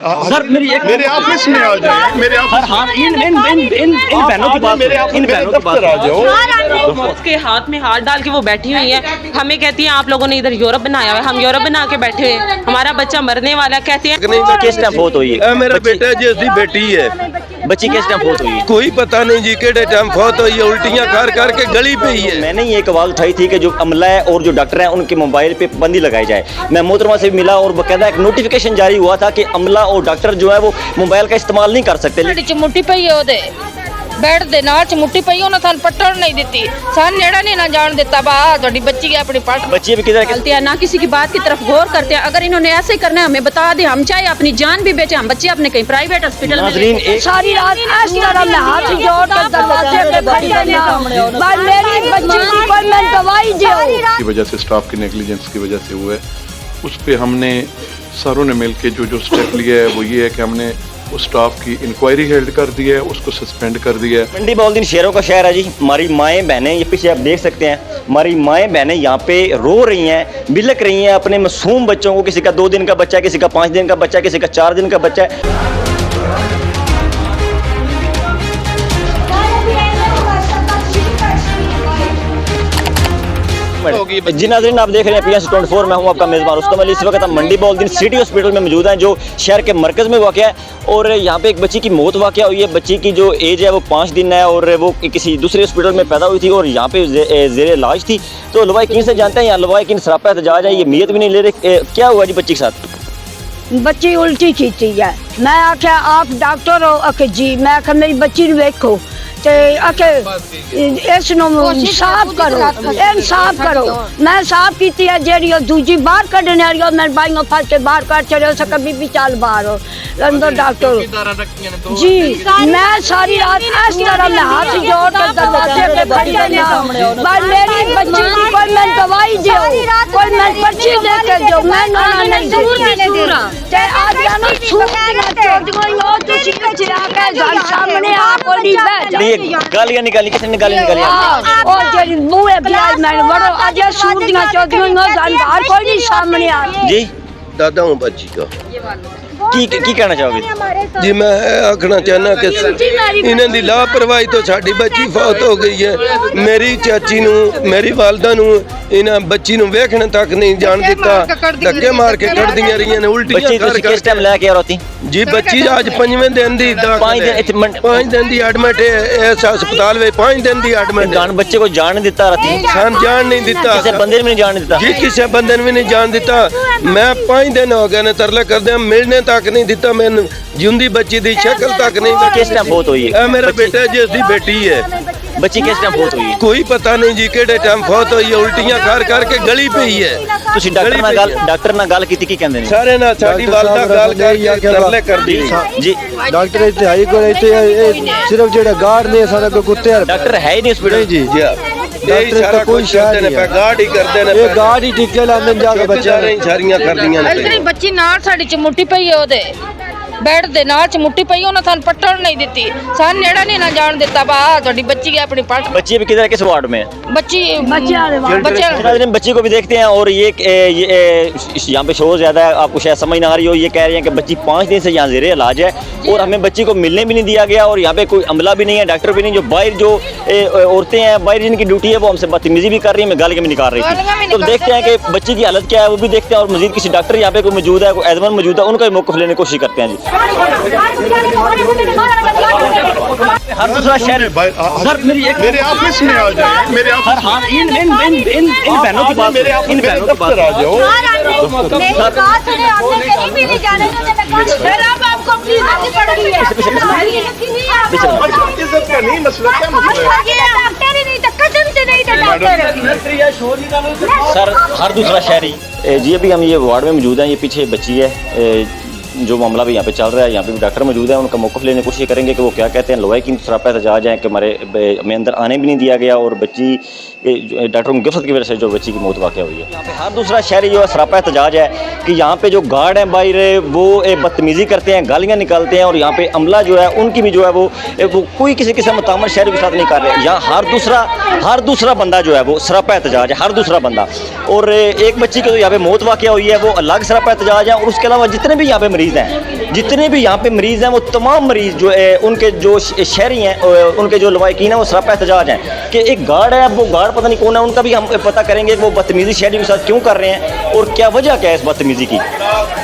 Sir मेरे office में आ जाए, मेरे ऑफिस इन बहनों की बात, इन बहनों की बात आ जाओ। उसके हाथ में हाथ डाल के वो बैठी हुई है, हमें कहती है आप लोगों ने इधर यूरोप बनाया हुआ है, हम यूरोप बना के बैठे हुए हैं, हमारा बच्चा मरने वाला। कहते हैं किस टाइम फौत हुई है? मेरा बेटा जी उसकी बेटी है। बच्ची किस टाइम फौत हुई है? कोई पता नहीं जी केड़े टाइम फौत हुई है, उल्टियां कर करके गली पे ही है। मैंने ये आवाज़ उठाई थी कि जो अमला है और जो डॉक्टर है उनके मोबाइल पे पाबंदी लगाई जाए। मैं मोहतरमा से मिला और बकायदा एक नोटिफिकेशन जारी हुआ था कि अमला और डॉक्टर जो है वो मोबाइल का इस्तेमाल नहीं कर सकते। चिमुट्टी पई है ओदे बेड दे नाल चिमुट्टी पई, उन्होंने सानू पट्टन नहीं दी, सान नेड़ा नहीं ना जान देता। बा थोड़ी बच्ची है अपनी पट बच्ची भी किधर चलती है ना, किसी की बात की तरफ गौर करते हैं। अगर इन्होंने ऐसे करना है हमें बता दें, हम चाहे अपनी जान भी बेचे, हम बच्चे अपने कहीं प्राइवेट हॉस्पिटल में। सारी रात इस तरह मैं हाथ जोड़ कर दरवाजे पे खड़ी रहना, भाई मेरी बच्ची की कोई मैं दवाई दो। की वजह से स्टाफ की नेग्लिजेंस की वजह से हुआ है, उस पे हमने सारों ने मिलके जो स्टेप लिया है वो ये है कि हमने उस स्टाफ की इंक्वायरी हेल्ड कर दी है, उसको सस्पेंड कर दिया है। मंडी बहुद्दीन शेरों का शहर है जी। हमारी माएँ बहनें, ये पीछे आप देख सकते हैं, हमारी माएँ बहनें यहाँ पे रो रही हैं, बिलक रही हैं अपने मासूम बच्चों को। किसी का 2 दिन का बच्चा है, किसी का 5 दिन का बच्चा है, किसी का 4 दिन का बच्चा है। जी नाज़रीन, आप देख रहे हैं PNC 24, मैं हूं आपका मेज़बान रुस्तम अली। इस वक्त हम मंडी बहुद्दीन सिटी हॉस्पिटल में मौजूद हैं जो शहर के मरकज़ में वाक़ है। और यहाँ पे एक बच्ची की मौत वाक़ हुई है। बच्ची की जो एज है वो 5 दिन है और वो किसी दूसरे हॉस्पिटल में पैदा हुई थी और यहाँ पे ज़ेरे इलाज थी। तो लवाकिन से जानते हैं, यहाँ लवाकिन सरापा एहतजाज है, ये मीयत भी नहीं ले रहे। क्या हुआ जी बच्ची के साथ? बच्ची उल्टी खींची है। मैं आख्या आप डॉक्टर हो? आखे जी। मैं आख्या मेरी बच्ची ने देखो ते आखे इसनों साफ करो, साफ करो। मैं साफ की है जेड़ी दूजी बाहर कढ़ने आ रही हो, मैं बाइयों फंस के बाहर काट चढ़े सका बीबी चाल बाहर हो अंदर डॉक्टर जी। मैं सारी रात इस तरह मैं हाथ जोड़ कर दरवाजे पे खड़ी रहना, भाई मेरी बच्ची की कोई मैं दवाई दो, कोई मैं पर्ची दे के दो, मैं ना नहीं ते आज ना छूट ना तुसी के आके घर सामने आ कोई बैठ गालियां निकाली, किसने गालियां निकाली? और जेडी मुंह है बियाज मैंने बड़ो आज सूटियां चौधियों जान बाहर कोई नहीं सामने आ जी। दादा हूँ बच्ची का। की कहना चाहोगे जी? मैं आखना चाहना कि इन्हों की लापरवाही तो साड़ी बच्ची फौत हो गई है। मेरी चाची नू, मेरी वालदा नू इन्हें बच्ची नू वेखने तक नहीं जान दिता, धक्के मार के कड़ दियां रही ने उल्टियां कर किस टाइम लेके आ रही जी? बच्ची आज 5वें दिन दी 5 दिन दी एडमिट है इस अस्पताल में, 5 दिन दी एडमिट। जान बच्चे को जान नहीं दिता रती, जान नहीं दिता, किसी बंदे ने भी नहीं जान दिता जी, किसी बंदे ने भी नहीं जान दिता। मैं 5 दिन हो गए ने तरले कर दिया, मिलने तक नहीं दिता, मैं जिंदी बच्ची दी शक्ल तक नहीं। किस टाइम फौत हुई है? मेरा बेटा जी उसकी बेटी है। बच्ची किस टाइम फौत हुई है? कोई पता नहीं जी केड़े टाइम फौत हुई है, उल्टियां कर करके गली पे ही है। ਤੁਸੀਂ ਡਾਕਟਰ ਨਾਲ ਗੱਲ ਕੀਤੀ, ਕੀ ਕਹਿੰਦੇ ਨੇ? ਸਾਰੇ ਨਾਲ ਸਾਡੀ ਵਾਲਦਾ ਗੱਲ ਕਰਕੇ ਤਰਲੇ ਕਰਦੀ ਜੀ। डॉक्टर इतने हाई को सिर्फ जेड़ा गार्ड ने सारा को कुत्ते डॉक्टर है ही नहीं हॉस्पिटल जी। डॉक्टर का कोई शायद नहीं है, गार्ड ही करते ने, ये गार्ड ही टिके लाने जाके बच्चा सारियां कर दियां ने। इतनी बच्ची नाल साडी चिमुट्टी पई है ओदे बेड दे नाल चिमुट्टी पई, उन्होंने सानू पट्टन नहीं दी, सान नेड़ा नहीं ना जान देता। बा थोड़ी बच्ची है अपनी पट बच्ची भी किधर, किस वार्ड में? बच्ची बच्ची को भी देखते हैं। और ये यहाँ पे शोर ज्यादा है, आपको शायद समझ ना आ रही हो। ये कह रही है कि बच्ची 5 दिन से यहाँ ज़ेरे इलाज है और हमें बच्ची को मिलने भी नहीं दिया गया और यहाँ पे कोई अमला भी नहीं है, डॉक्टर भी नहीं। जो बाहर जो औरतें हैं, बाहर जिनकी ड्यूटी है, वो हमसे बदतमीजी भी कर रही है, मैं गालियाँ भी निकाल रही थी। तो देखते हैं कि बच्ची की हालत क्या है, वो भी देखते हैं। और मजीद किसी डॉक्टर यहाँ पे कोई मौजूद है, कोई एडमन मौजूद है, उनका भी मौक़िफ़ लेने की कोशिश करते हैं जी। हर दूसरा शहर सर मेरे ऑफिस में आ जाए, मेरे ऑफिस इन बहनों की बात, इन बहनों की बात आ जाओ। इज्जत का नहीं मसला, क्या मसला है? सर हर दूसरा शहरी जी। अभी हम ये वार्ड में मौजूद हैं, ये पीछे बच्ची है, जो मामला भी यहाँ पे चल रहा है। यहाँ पे भी डॉक्टर मौजूद है, उनका मौक़िफ़ लेने की कोशिश करेंगे कि वो क्या कहते हैं। लवाकिन सरापा एहतजाज है कि हमें अंदर आने भी नहीं दिया गया और बच्ची डॉक्टरों की गिरफ्त की वजह से जो बच्ची की मौत वाक़या हुई है। यहाँ पे हर दूसरा शहरी जो है सरापा एहतजाज है कि यहाँ पे जो गार्ड हैं बाहर वो बदतमीज़ी करते हैं, गालियाँ निकालते हैं और यहाँ पे अमला जो है उनकी भी जो है वो कोई किसी किस्म मुतामर शहरी के साथ नहीं कर रहे। यहाँ हर दूसरा बंदा जो है वो सरापा एहतजाज है, हर दूसरा बंदा। और एक बच्ची की तो यहाँ पे मौत वाक़या हुई है, वो अलग सरापा एहतजाज है। और उसके अलावा जितने भी यहाँ पे मरीज़ हैं जितने भी यहाँ पे मरीज़ हैं वो तमाम मरीज़ जो है उनके जो शहरी हैं उनके जो लवाकिन हैं वो सरापा एहतजाज हैं कि एक गार्ड है, वो गार्ड पता नहीं कौन है, उनका भी हम पता करेंगे कि वो बदतमीज़ी शहरियों के साथ क्यों कर रहे हैं और क्या वजह क्या है इस बदतमीज़ी की।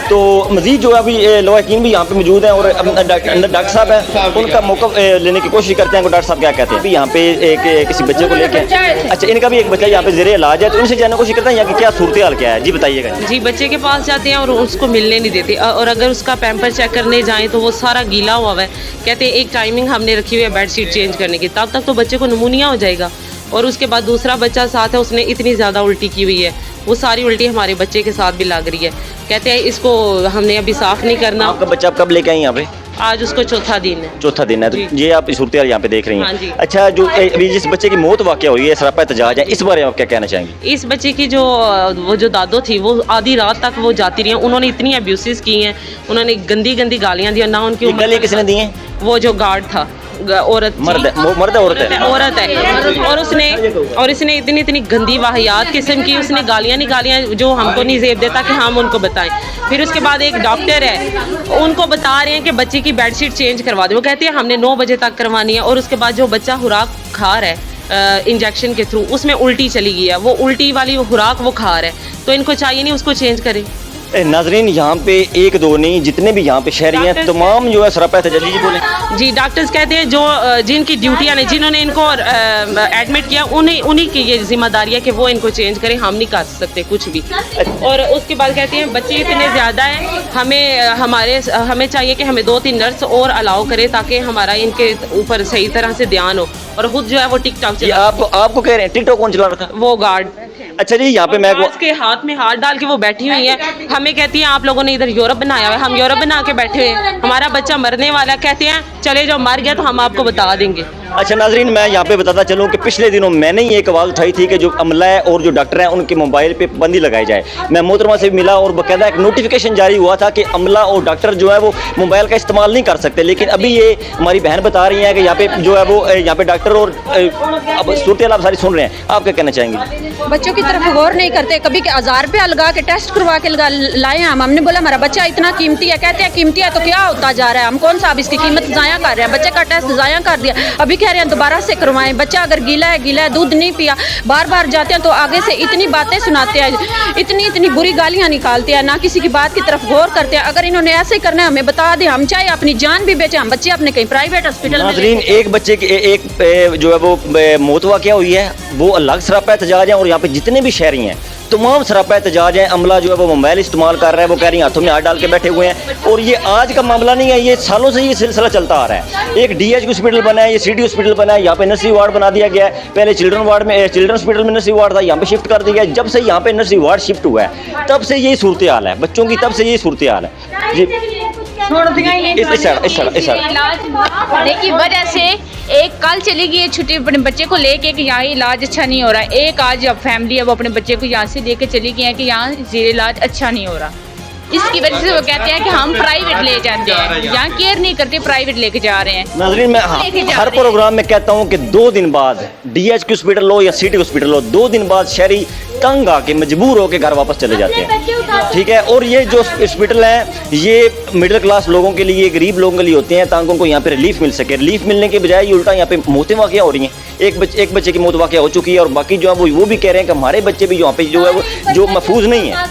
तो मज़ीद जो है अभी लवाकिन भी यहाँ पे मौजूद हैं और अंदर डॉक्टर साहब हैं, उनका मौका लेने की कोशिश करते हैं कि डॉक्टर साहब क्या कहते हैं। अभी यहाँ पे एक किसी बच्चे को लेके, अच्छा इनका भी एक बच्चा यहाँ पे ज़ेरे इलाज है, तो इनसे जानने की कोशिश करते हैं यहाँ की क्या सूरत हाल क्या है। जी बताइएगा। जी, बच्चे के पास जाते हैं और उसको मिलने नहीं देते, और अगर उसका पैम्पर चेक करने जाएं तो वो सारा गीला हुआ है। कहते हैं एक टाइमिंग हमने रखी हुई है बेडशीट चेंज करने की, तब तक तो बच्चे को नमूनिया हो जाएगा। और उसके बाद दूसरा बच्चा साथ है, उसने इतनी ज़्यादा उल्टी की हुई है, वो सारी उल्टी हमारे बच्चे के साथ भी लग रही है। कहते हैं इसको हमने अभी साफ़ नहीं करना। आपका बच्चा आप कब लेके आई यहाँ पे? आज उसको चौथा दिन है। चौथा दिन है, तो ये आप सूरत हाल यहाँ पे देख रही हाँ हैं। जी। अच्छा, जो अभी जिस बच्चे की मौत वाक़या हुई है, सरापा एहतजाज है, इस बारे में आप क्या कहना चाहेंगे? इस बच्चे की वो जो दादो थी, वो आधी रात तक वो जाती रही हैं। उन्होंने इतनी अब्यूसेस की हैं, उन्होंने गंदी गंदी गालियाँ दी, ना उनकी गालियाँ किसने दी हैं? वो जो गार्ड था, औरत मर्द है औरत है और इसने इतनी गंदी वाहियात किस्म की उसने गालियाँ जो हमको नहीं जेब देता कि हम उनको बताएं। फिर उसके बाद एक डॉक्टर है, उनको बता रहे हैं कि बच्चे की बेडशीट चेंज करवा दे। वो कहते हैं हमने 9 बजे तक करवानी है। और उसके बाद जो बच्चा खुराक खा रहा है इंजेक्शन के थ्रू, उसमें उल्टी चली गई है, वो उल्टी वाली खुराक वो खा रहा है, तो इनको चाहिए नहीं उसको चेंज करें। नाजरीन, यहाँ पे एक दो नहीं, जितने भी यहाँ पे शहरी हैं तमाम जो है सरापा एहतजाज। जी बोले। जी, डॉक्टर्स कहते हैं जो जिनकी ड्यूटियाँ ने, जिन्होंने इनको एडमिट किया, उन्हीं की ये जिम्मेदारी है कि वो इनको चेंज करें, हम नहीं कर सकते कुछ भी। और उसके बाद कहते हैं बच्चे इतने ज़्यादा हैं, हमें चाहिए कि हमें 2-3 नर्स और अलाउ करें ताकि हमारा इनके ऊपर सही तरह से ध्यान हो। और खुद जो है वो टिकटॉक चला। आपको कह रहे हैं टिकटॉक कौन चला रहा था? वो गार्ड। अच्छा जी, यहाँ पे मैं उसके हाथ में हाथ डाल के वो बैठी हुई है। हमें कहती हैं आप लोगों ने इधर यूरोप बनाया हुआ है, हम यूरोप बना के बैठे हुए हैं, हमारा बच्चा मरने वाला है। कहते हैं चले जाओ, मर गया तो हम आपको बता देंगे। अच्छा नाजरीन, मैं यहाँ पे बताता चलूँ कि पिछले दिनों मैंने ही एक आवाज़ उठाई थी कि जो अमला है और जो डॉक्टर हैं उनके मोबाइल पे पाबंदी लगाई जाए। मैं मोहतरमा से मिला और बाकायदा एक नोटिफिकेशन जारी हुआ था कि अमला और डॉक्टर जो है वो मोबाइल का इस्तेमाल नहीं कर सकते। लेकिन अभी ये हमारी बहन बता रही हैं कि यहाँ पे जो है वो यहाँ पे डॉक्टर और अब सूरत आप सारी सुन रहे हैं, आप क्या कहना चाहेंगे? बच्चों की तरफ गौर नहीं करते। कभी 1000 रुपया लगा के टेस्ट करवा के लाए हैं हमने बोला हमारा बच्चा इतना कीमती है। कहते हैं कीमती है तो क्या होता जा रहा है, हम कौन सा अब इसकी कीमत ज़ाया कर रहे हैं? बच्चे का टेस्ट ज़ाया कर दिया, अभी कह रहे हैं दोबारा से करवाएं। बच्चा अगर गीला है, दूध नहीं पिया, बार बार जाते हैं तो आगे से इतनी बातें सुनाते हैं, इतनी बुरी गालियाँ निकालते हैं, ना किसी की बात की तरफ गौर करते हैं। अगर इन्होंने ऐसे करना है हमें बता दें, हम चाहे अपनी जान भी बेचें, हम बच्चे अपने कहीं प्राइवेट हॉस्पिटल में। नाज़रीन, एक बच्चे की एक जो है वो मौत वाक़या हुई है, वो अलग सरापा एहतजाज है। और यहाँ पे जितने भी शहरी हैं तमाम सरापा एहतजाज है। अमला जो है वो मोबाइल इस्तेमाल कर रहा है, वो कह रही है हाथों में हाथ डाल के बैठे हुए हैं। और ये आज का मामला नहीं है, ये सालों से ये सिलसिला चलता आ रहा है। एक DH हॉस्पिटल बना है, ये सिटी हॉस्पिटल बना है, यहाँ पे नर्सरी वार्ड बना दिया गया है। पहले चिल्ड्रन हॉस्पिटल में नर्सरी वार्ड था, यहाँ पे शिफ्ट कर दिया गया। जब से यहाँ पे नर्सरी वार्ड शिफ्ट हुआ है तब से यही सूरत हाल है बच्चों की, तब से यही सूरत हाल है जी। इलाज होने की वजह से एक कल चली गई है छुट्टी अपने बच्चे को लेके कि यहाँ इलाज अच्छा नहीं हो रहा है। एक आज अब फैमिली है वो अपने बच्चे को यहाँ से लेके चली गई है कि यहाँ ज़ेर इलाज अच्छा नहीं हो रहा। इसकी वजह से वो कहते हैं कि हम प्राइवेट ले जाते हैं, यहाँ केयर नहीं करते, प्राइवेट लेके जा रहे हैं। नाज़रीन, मैं हर प्रोग्राम में कहता हूँ कि 2 दिन बाद DH हॉस्पिटल हो या सिटी हॉस्पिटल हो, 2 दिन बाद शहरी तंग आके मजबूर होकर घर वापस चले जाते हैं, ठीक है। और ये जो हॉस्पिटल हैं ये मिडिल क्लास लोगों के लिए, गरीब लोगों के लिए होते हैं ताकि उनको यहाँ पे रिलीफ मिल सके। रिलीफ मिलने के बजाय ये उल्टा यहाँ पे मौतें वाक़या हो रही हैं। एक बच्चे की मौत वाक़या हो चुकी है और बाकी जो है वो भी कह रहे हैं कि हमारे बच्चे भी यहाँ पे जो है वो जो महफूज नहीं है।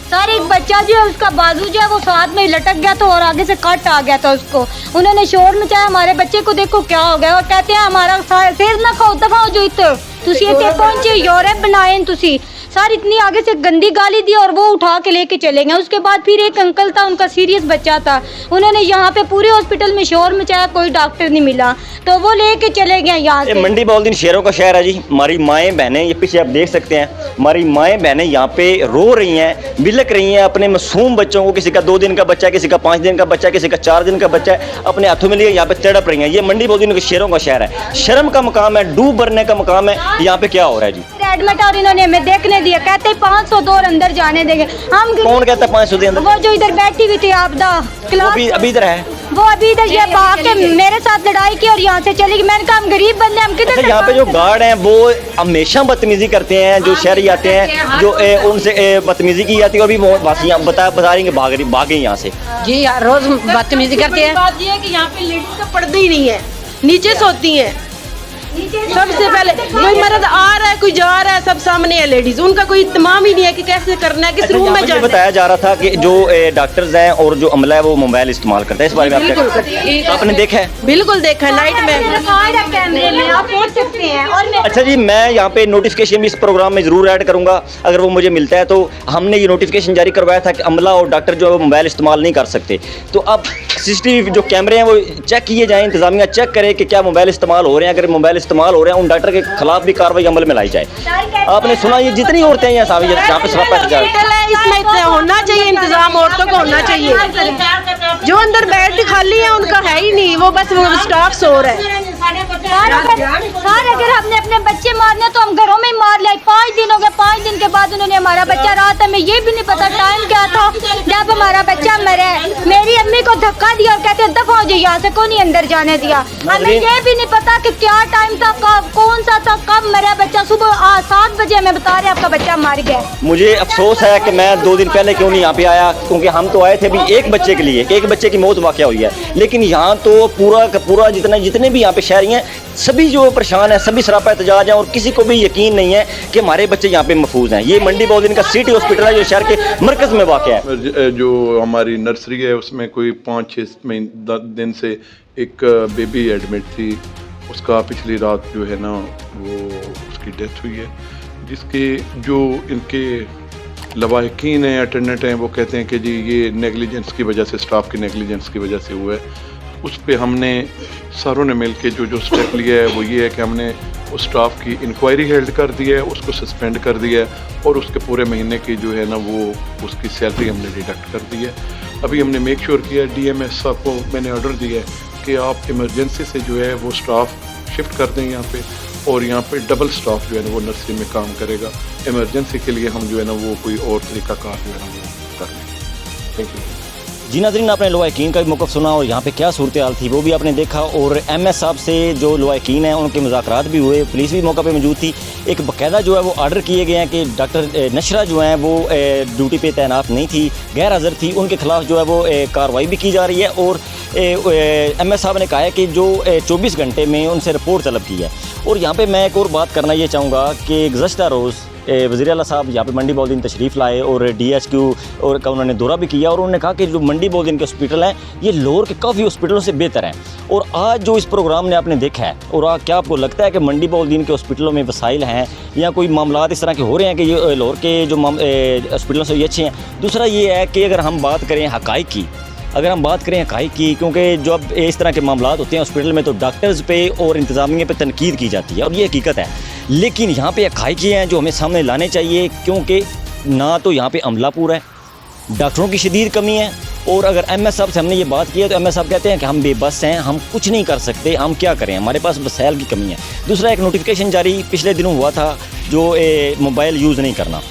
सर, एक बच्चा जो है उसका बाजू जो है वो साथ में लटक गया था और आगे से कट आ गया था उसको। उन्होंने शोर मचाया, हमारे बच्चे को देखो क्या हो गया, और कहते हैं हमारा सिर ना खाओ दफाओ जो इतना तुसी इतने पहुंचे यूरोप बनाए तुसी। सर, इतनी आगे से गंदी गाली दी और वो उठा के लेके चले गए। उसके बाद फिर एक अंकल था, उनका सीरियस बच्चा था, उन्होंने यहाँ पे पूरे हॉस्पिटल में शोर मचाया, कोई डॉक्टर नहीं मिला तो वो लेके चले गए यहाँ से। मंडी बहाउद्दीन शेरों का शहर है जी। हमारी माएँ बहनें, ये पीछे आप देख सकते हैं, हमारी माएँ बहनें यहाँ पे रो रही हैं, बिलक रही हैं अपने मासूम बच्चों को। किसी का 2 दिन का बच्चा है, किसी का 5 दिन का बच्चा है, किसी का 4 दिन का बच्चा है, अपने हाथों में लिए यहाँ पे तड़प रही हैं। ये मंडी बहाउद्दीन के शेरों का शहर है। शर्म का मकाम है, डूब भरने का मकाम है। यहाँ पे क्या हो रहा है जी? एडमिट और इन्होंने हमें देखने दिया, कहते 500 दो अंदर जाने देंगे। हम कौन कहता है 500 दे अंदर? वो जो इधर बैठी हुई थी आपदा अभी इधर है वो अभी इधर ये भाग के मेरे साथ लड़ाई की और यहाँ से चली गई। मैंने कहा हम गरीब बंदे, हम किधर अच्छा, यहाँ पे जो गार्ड हैं वो हमेशा बदतमीजी करते हैं, जो शहरी आते हैं जो उनसे बदतमीजी की जाती है, और भी वासियाँ बता रही हैं कि भागे यहाँ से। जी यार, रोज बदतमीजी करते हैं। बात ये है कि यहाँ पे लेडीज का पर्दा ही नहीं है, नीचे सोती हैं। सबसे पहले कोई मर्द आ रहा है, कोई जा रहा है, सब सामने है लेडीज, उनका कोई इत्मीनाम ही नहीं है कि कैसे करना है, किस रूम में जाना है। बताया जा रहा था कि जो डॉक्टर्स हैं और जो अमला है वो मोबाइल इस्तेमाल करता है, इस बारे में आपने देखा है? बिल्कुल देखा है, नाइट में कैमरे में आप देख सकते हैं। और अच्छा जी, मैं यहाँ पे नोटिफिकेशन भी इस प्रोग्राम में ज़रूर ऐड करूँगा, अगर वो मुझे मिलता है तो। हमने ये नोटिफिकेशन जारी करवाया था कि अमला और डॉक्टर जो है वो मोबाइल इस्तेमाल नहीं कर सकते, तो अब CCTV जो कैमरे हैं वो चेक किए जाएँ, इंतजामिया चेक करे कि क्या मोबाइल इस्तेमाल हो रहे हैं। अगर मोबाइल इस्तेमाल हो रहे हैं, उन डॉक्टर के खिलाफ भी कार्रवाई अमल में लाई जाए। आपने सुना ये जितनी औरतें हैं यहाँ पे सरापा इसमें इतना होना चाहिए, इंतजाम औरतों को होना चाहिए। जो अंदर बेड खाली है उनका है ही नहीं, वो बस वो स्टाफ सो रहा है। अगर हमने अपने बच्चे मारने तो हम घरों में ही मार लिया। 5 दिन हो गए, 5 दिन के बाद उन्होंने हमारा बच्चा, रात हमें ये भी नहीं पता टाइम क्या था जब हमारा बच्चा मरे। मेरी अम्मी को धक्का दिया और कहते दफा हो जाइए यहाँ से, कोई नहीं अंदर जाने दिया। हमें ये भी नहीं पता कि क्या टाइम था, कौन सा था, कब मरा बच्चा। सुबह 7 बजे हमें बता रहे आपका बच्चा मर गया। मुझे अफसोस है कि मैं 2 दिन पहले क्यों नहीं यहाँ पे आया, क्योंकि हम तो आए थे अभी एक बच्चे के लिए, एक बच्चे की मौत वाक़या हुई है, लेकिन यहाँ तो पूरा का पूरा जितने भी यहाँ पे शहरी हैं सभी जो परेशान है, सभी सरापा एहतजाज हैं और किसी को भी यकीन नहीं है कि हमारे बच्चे यहाँ पे महफूज हैं। ये मंडी बहुद्दीन का सिटी हॉस्पिटल है जो शहर के मरकज़ में वाक़या है। जो हमारी नर्सरी है उसमें कोई 5-6 दिन से एक बेबी एडमिट थी, उसका पिछली रात जो है ना वो उसकी डेथ हुई है, जिसके जो इनके लवाहिकीन हैं, अटेंडेंट हैं, वो कहते हैं कि जी ये नेगलिजेंस की वजह से, स्टाफ की नेगलिजेंस की वजह से हुआ है। उस पे हमने सारों ने मिल के जो स्टेप लिया है वो ये है कि हमने उस स्टाफ की इंक्वायरी हेल्ड कर दी है, उसको सस्पेंड कर दिया है और उसके पूरे महीने की जो है ना वो उसकी सैलरी हमने डिडक्ट कर दी है। अभी हमने मेक श्योर किया, DMS साहब को मैंने ऑर्डर दिया है कि आप इमरजेंसी से जो है वो स्टाफ शिफ्ट कर दें यहाँ पे, और यहाँ पे डबल स्टाफ जो है ना वो नर्सरी में काम करेगा। इमरजेंसी के लिए हम जो है ना वो कोई और तरीक़ाकार जो है ना वो कर लें। Thank you. जी नाज़रीन, आपने लवाहिकीन का भी मौक़िफ़ सुना और यहाँ पे क्या सूरत हाल थी वो भी आपने देखा, और MS साहब से जो लवाहिकीन हैं उनके मुज़ाकरात भी हुए, पुलिस भी मौका पे मौजूद थी। एक बाकायदा जो है वो आर्डर किए गए हैं कि डॉक्टर नशरा जो हैं वो ड्यूटी पे तैनात नहीं थी, गैर हाज़िर थी, उनके ख़िलाफ़ जो है वो कार्रवाई भी की जा रही है। और MS साहब ने कहा है कि जो 24 घंटे में उनसे रिपोर्ट तलब की है। और यहाँ पर मैं एक और बात करना ये चाहूँगा कि गुज़श्ता रोज़ वज़ीर आला साहब यहाँ पे मंडी बहुद्दीन तशरीफ़ लाए और DHQ और का उन्होंने दौरा भी किया, और उन्होंने कहा कि जो मंडी बहुद्दीन के हॉस्पिटल हैं ये लाहौर के काफ़ी हॉस्पिटलों से बेहतर हैं। और आज जो इस प्रोग्राम ने आपने देखा है, और क्या आपको लगता है कि मंडी बहुद्दीन के हॉस्पिटलों में वसाइल हैं या कोई मामला इस तरह के हो रहे हैं कि ये लाहौर के जो हॉस्पिटलों से ये अच्छे हैं? दूसरा ये है कि अगर हम बात करें हक़ाइक़ की, अगर हम बात करें हक़ाइक़ की, क्योंकि जब इस तरह के मामला होते हैं हॉस्पिटल में तो डॉक्टर्स पे और इंतज़ामिया पे तनकीद की जाती है और ये हकीकत है, लेकिन यहाँ पे हक़ाइक़ ये हैं जो हमें सामने लाने चाहिए, क्योंकि ना तो यहाँ पे अमला पूरा है, डॉक्टरों की शदीद कमी है। और अगर MS साहब से हमने ये बात की है तो MS साहब कहते हैं कि हम बेबस हैं, हम कुछ नहीं कर सकते, हम क्या करें, हमारे पास वसाइल की कमी है। दूसरा, एक नोटिफिकेशन जारी पिछले दिनों हुआ था जो मोबाइल यूज़ नहीं करना,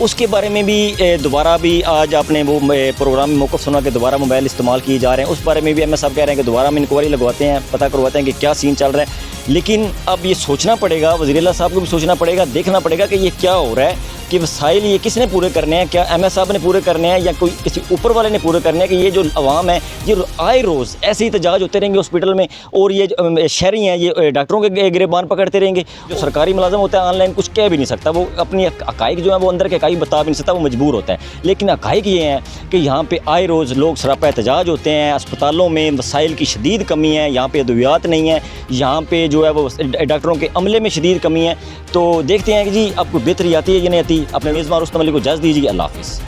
उसके बारे में भी दोबारा भी आज आपने वो प्रोग्राम में मौक़िफ़ सुना कि दोबारा मोबाइल इस्तेमाल किए जा रहे हैं। उस बारे में भी MS साहब कह रहे हैं कि दोबारा हम इंक्वायरी लगवाते हैं, पता करवाते हैं कि क्या सीन चल रहा है। लेकिन अब ये सोचना पड़ेगा, वज़ीर आला साहब को भी सोचना पड़ेगा, देखना पड़ेगा कि ये क्या हो रहा है, कि वसाइल ये किसने पूरे करने हैं, क्या MS साहब ने पूरे करने हैं या कोई किसी ऊपर वाले ने पूरे करने हैं, कि ये जो अवाम है ये आए रोज़ ऐसे ही एहतजाज होते रहेंगे हॉस्पिटल में, और ये शहरी हैं ये डॉक्टरों के गिरबान पकड़ते रहेंगे। जो सरकारी मुलाज़म होता है ऑनलाइन कुछ कह भी नहीं सकता, वो अपनी हक़ाइक़ जो है वो अंदर के हक़ाइक़ बता भी नहीं सकता, वो मजबूर होता है। लेकिन हक़ाइक़ ये हैं कि यहाँ पे आए रोज़ लोग सरापा एहतजाज होते हैं, अस्पतालों में वसाइल की शदीद कमी है, यहाँ पे अद्वियात नहीं है, यहाँ पे जो है वो डॉक्टरों के अमले में शदीद कमी है। तो देखते हैं कि जी आपको बेहतरी आती है या नहीं आती। अपने मेज़बान रुस्तम अली को इजाज़त दीजिए। अल्लाह हाफ़िज़।